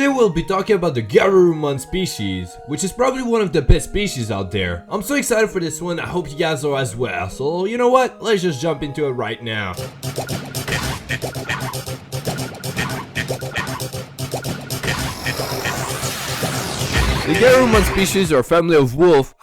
Today we'll be talking about the Garurumon species, which is probably one of the best species out there. I'm so excited for this one, I hope you guys are as well. So you know what, let's just jump into it right now. The Garurumon species are a family of wolf.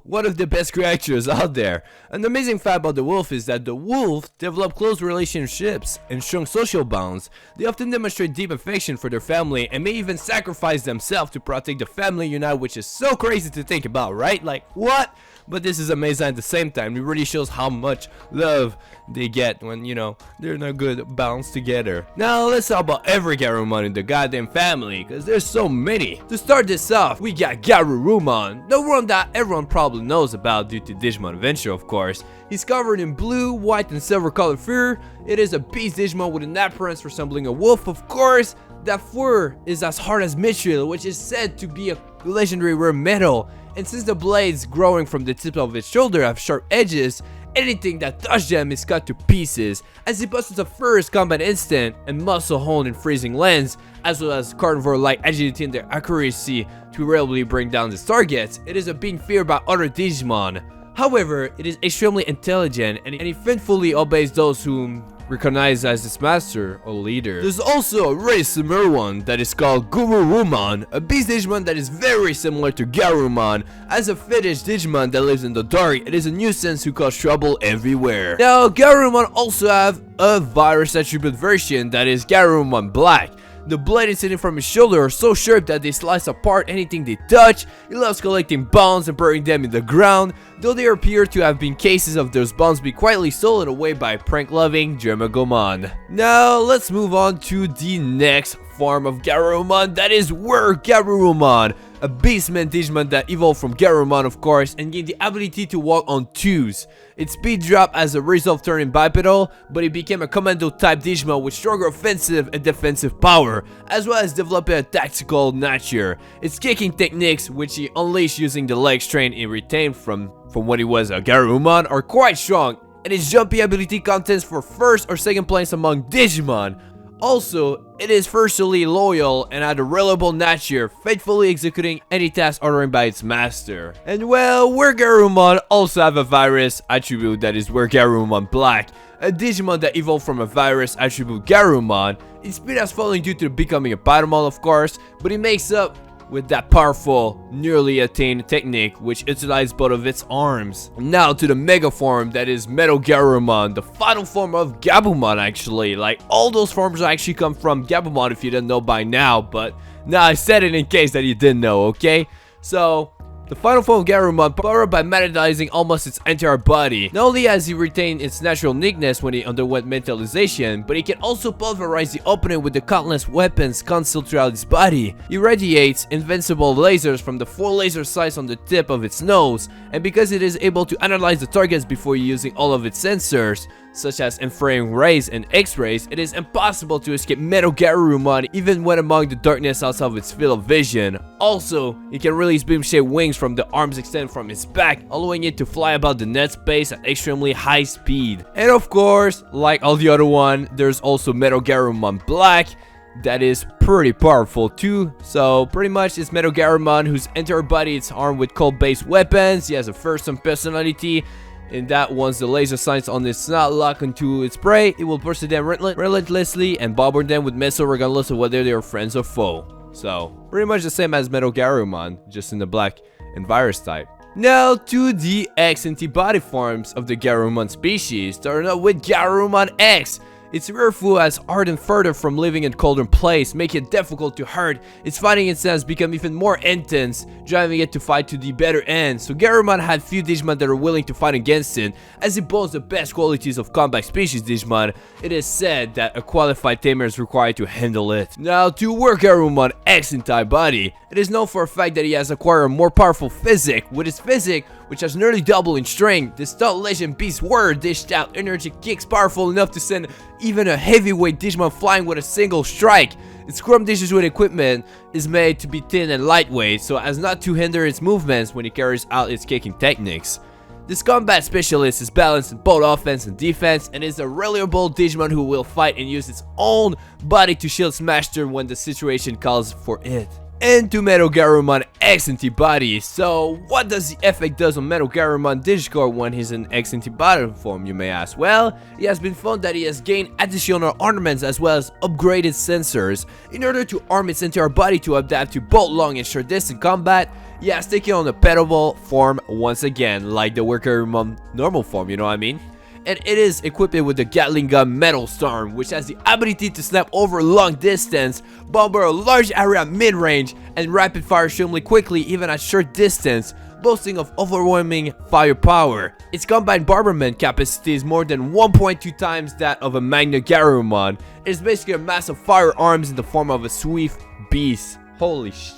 One of the best creatures out there. An amazing fact about the wolf is that the wolf develop close relationships and strong social bonds. They often demonstrate deep affection for their family and may even sacrifice themselves to protect the family unit, which is so crazy to think about, right? Like, what? But this is amazing at the same time. It really shows how much love they get when, you know, they're in a good balance together. Now let's talk about every Garurumon in the goddamn family, because there's so many. To start this off, we got Garurumon, the one that everyone probably knows about due to Digimon Adventure, of course. He's covered in blue, white, and silver colored fur. It is a beast Digimon with an appearance resembling a wolf, of course. That fur is as hard as mithril, which is said to be a legendary rare metal. And since the blades growing from the tip of its shoulder have sharp edges, anything that touches them is cut to pieces. As it possesses a first combat instinct and muscle honed in freezing lens, as well as carnivore-like agility and their accuracy to reliably bring down its targets, it is a being feared by other Digimon. However, it is extremely intelligent and it faithfully obeys those whom recognized as its master or leader. There's also a very similar one that is called Garurumon, a beast Digimon that is very similar to Garurumon. As a fetish Digimon that lives in the dark, it is a nuisance who causes trouble everywhere. Now, Garurumon also have a virus attribute version that is Garurumon Black. The blades sitting from his shoulder are so sharp that they slice apart anything they touch. He loves collecting bones and burying them in the ground, though there appear to have been cases of those bones being quietly stolen away by prank-loving Gabumon. Now, let's move on to the next form of Garurumon, that is WEREGARURUMON, a BEASTMAN Digimon that evolved from Garurumon, of course, and gained the ability to walk on twos. Its speed dropped as a result of turning bipedal, but it became a commando type Digimon with stronger offensive and defensive power, as well as developing a tactical nature. Its kicking techniques, which he unleashed using the leg strain he retained from when he was a Garurumon, are quite strong, and its jumpy ability contends for first or second place among Digimon. Also, it is fiercely loyal and had a reliable nature, faithfully executing any task ordered by its master. And well, WEREGARURUMON also have a virus attribute that is WEREGARURUMON Black, a Digimon that evolved from a virus attribute Garurumon. Its speed has fallen due to becoming a Patamon, of course, but it makes up with that powerful, nearly attained technique which utilizes both of its arms. Now to the mega form that is MAGNAGARURUMON, the final form of Gabumon actually. Like, all those forms actually come from Gabumon if you didn't know by now, but now I said it in case that you didn't know, okay? So, the final form of Garurumon powered by magnetizing almost its entire body. Not only has he retained its natural uniqueness when he underwent mentalization, but he can also pulverize the opponent with the countless weapons concealed throughout his body. He radiates invincible lasers from the 4 laser sights on the tip of its nose, and because it is able to analyze the targets before using all of its sensors, such as infrared rays and X-rays, it is impossible to escape MAGNAGARURUMON even when among the darkness outside of its field of vision. Also, it can release beam-shaped wings from the arms extended from its back, allowing it to fly about the net space at extremely high speed. And of course, like all the other one, there's also MAGNAGARURUMON Black that is pretty powerful too. So pretty much it's MAGNAGARURUMON whose entire body is armed with cold-based weapons. He has a fearsome personality, in that once the laser sights on its snout lock into its prey, it will pursue them relentlessly and bomb them with missiles regardless of whether they are friends or foe. So, pretty much the same as MAGNAGARURUMON, just in the black and virus type. Now to the X antibody forms of the Garurumon species, starting out with GARURUMONX. Its rare food has hardened further from living in colder place, making it difficult to hurt. Its fighting instincts become even more intense, driving it to fight to the better end. So Garurumon had few Digimon that are willing to fight against it, as it boasts the best qualities of combat species Digimon. It is said that a qualified tamer is required to handle it. Now to WEREGARURUMONX entire body. It is known for a fact that he has acquired a more powerful physique. With his physique, which has nearly double in strength, this stout legend beast were dished out energy kicks powerful enough to send even a heavyweight Digimon flying with a single strike. Its chrome dishes with equipment is made to be thin and lightweight so as not to hinder its movements when it carries out its kicking techniques. This combat specialist is balanced in both offense and defense, and is a reliable Digimon who will fight and use its own body to shield Smash when the situation calls for it. And to MAGNAGARURUMONX antibody. So what does the effect does on MAGNAGARURUMON Digicore when he's in X antibody form, you may ask? Well, it has been found that he has gained additional ornaments as well as upgraded sensors in order to arm its entire body to adapt to both long and short distance combat. He has taken on a petable form once again, like the WEREGARURUMON normal form, you know what I mean? And it is equipped with the Gatling Gun Metal Storm, which has the ability to snap over long distance, bomb a large area mid-range, and rapid fire extremely quickly even at short distance, boasting of overwhelming firepower. Its combined bombardment capacity is more than 1.2 times that of a MAGNAGARURUMON. It is basically a mass of firearms in the form of a swift beast. Holy sh!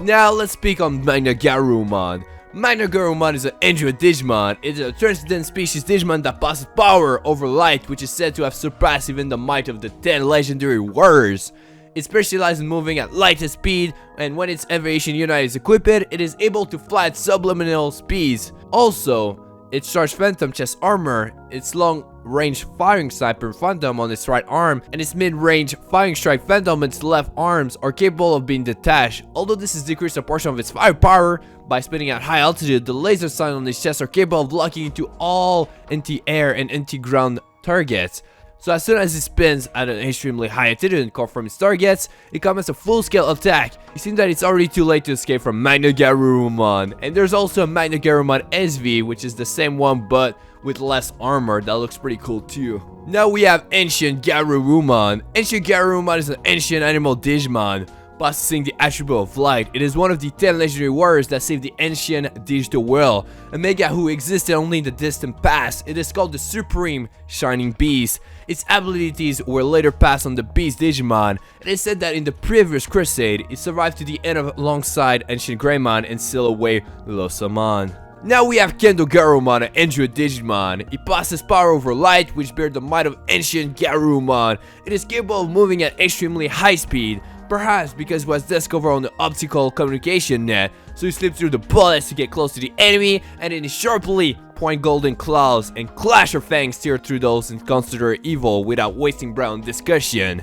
Now let's speak on MAGNAGARURUMON. MAGNAGARURUMON is an Android Digimon. It is a transcendent species Digimon that possesses power over light, which is said to have surpassed even the might of the 10 legendary warriors. It specializes in moving at light speed, and when its aviation unit is equipped, it is able to fly at subliminal speeds. Also, its charged Phantom chest armor, its long-range firing sniper Phantom on its right arm, and its mid-range firing strike Phantom on its left arms are capable of being detached. Although this has decreased a portion of its firepower by spinning at high altitude, the laser sights on its chest are capable of locking into all anti-air and anti-ground targets. So as soon as it spins at an extremely high altitude and caught from its targets, it commences a full-scale attack. It seems that it's already too late to escape from MAGNAGARURUMON. And there's also a MAGNAGARURUMON SV, which is the same one but with less armor. That looks pretty cool too. Now we have Ancient Garurumon. Ancient Garurumon is an ancient animal Digimon, possessing the attribute of light. It is one of the 10 legendary warriors that saved the ancient digital world, a mega who existed only in the distant past. It is called the Supreme Shining Beast. Its abilities were later passed on the Beast Digimon. It is said that in the previous crusade, it survived to the end alongside Ancient Greymon and sealed away Losamon. Now we have Kendo Garurumon, an Android Digimon. It possesses power over light, which bears the might of Ancient Garurumon. It is capable of moving at extremely high speed, perhaps because it was discovered on the optical communication net, so it slips through the bullets to get close to the enemy, and then it sharply point golden claws and clash her fangs tear through those and consider evil without wasting breath on discussion.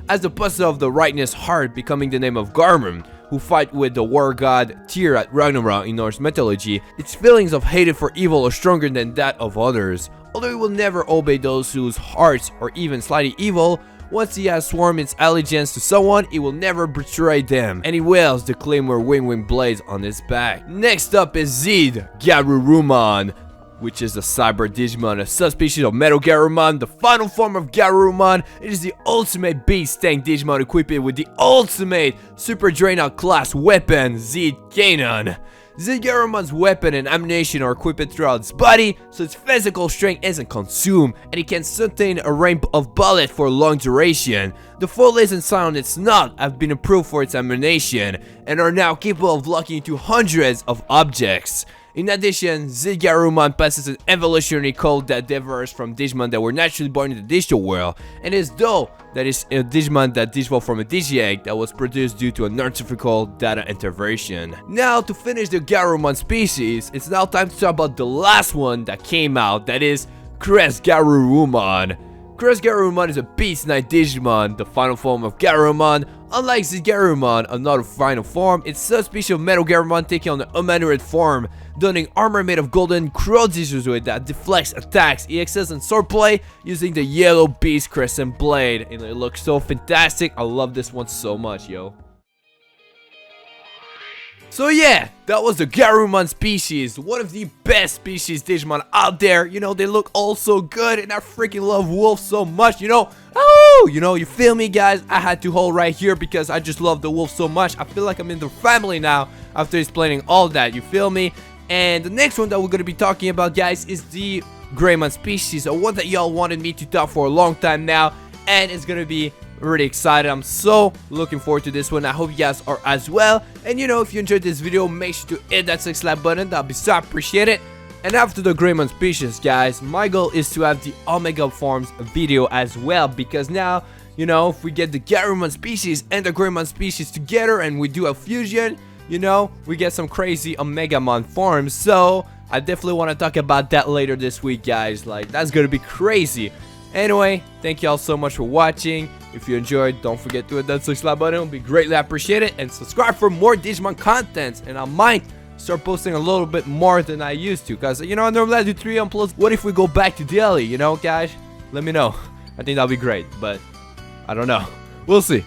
As the possessor of the rightness heart, becoming the name of Garurumon, who fight with the war god Tyr at Ragnarok in Norse mythology, its feelings of hatred for evil are stronger than that of others. Although it will never obey those whose hearts are even slightly evil, once he has sworn its allegiance to someone, it will never betray them, and he wields the Claymore wing blades on his back. Next up is Zed Garurumon, which is a cyber Digimon, a subspecies of MAGNAGARURUMON, the final form of Garurumon. It is the ultimate beast tank Digimon equipped with the ultimate Super Dreadnought class weapon, Zed Cannon. Zed Garurumon's weapon and ammunition are equipped throughout its body, so its physical strength isn't consumed, and it can sustain a range of bullets for a long duration. The full laser sight on its snout have been approved for its ammunition, and are now capable of locking into hundreds of objects. In addition, Zed Garurumon possesses an evolutionary code that differs from Digimon that were naturally born in the digital world, and is though that is a Digimon that digivolved from a Digi-Egg that was produced due to an artificial data interversion. Now, to finish the Garurumon species, it's now time to talk about the last one that came out, that is Garurumon. Garurumon is a Beast Knight Digimon, the final form of Garurumon. Unlike Zed Garurumon, another final form, it's subspecies of MAGNAGARURUMON taking on an humanoid form, donning armor made of golden Crow-Digitoid that deflects attacks. He excels in swordplay using the yellow Beast Crescent Blade, and it looks so fantastic. I love this one so much, yo. So yeah, that was the Garurumon species, one of the best species Digimon out there. You know, they look all so good, and I freaking love wolves so much, you know. Oh, you feel me, guys? I had to hold right here because I just love the wolf so much. I feel like I'm in the family now after explaining all that, you feel me? And the next one that we're going to be talking about, guys, is the Greymon species, a one that y'all wanted me to talk for a long time now, and it's going to be really excited. I'm so looking forward to this one. I hope you guys are as well. And if you enjoyed this video, make sure to hit that like button. That'll be so appreciated. And after the Greymon species, guys, my goal is to have the Omega forms video as well, because now, if we get the Garurumon species and the Greymon species together and we do a fusion, we get some crazy Omegamon forms. So I definitely want to talk about that later this week, guys. Like, that's gonna be crazy. Anyway, thank you all so much for watching. If you enjoyed, don't forget to hit that like button. It would be greatly appreciated. And subscribe for more Digimon content. And I might start posting a little bit more than I used to, because, you know, I normally do 3 uploads. What if we go back to daily, you know, guys? Let me know. I think that'll be great, but I don't know. We'll see.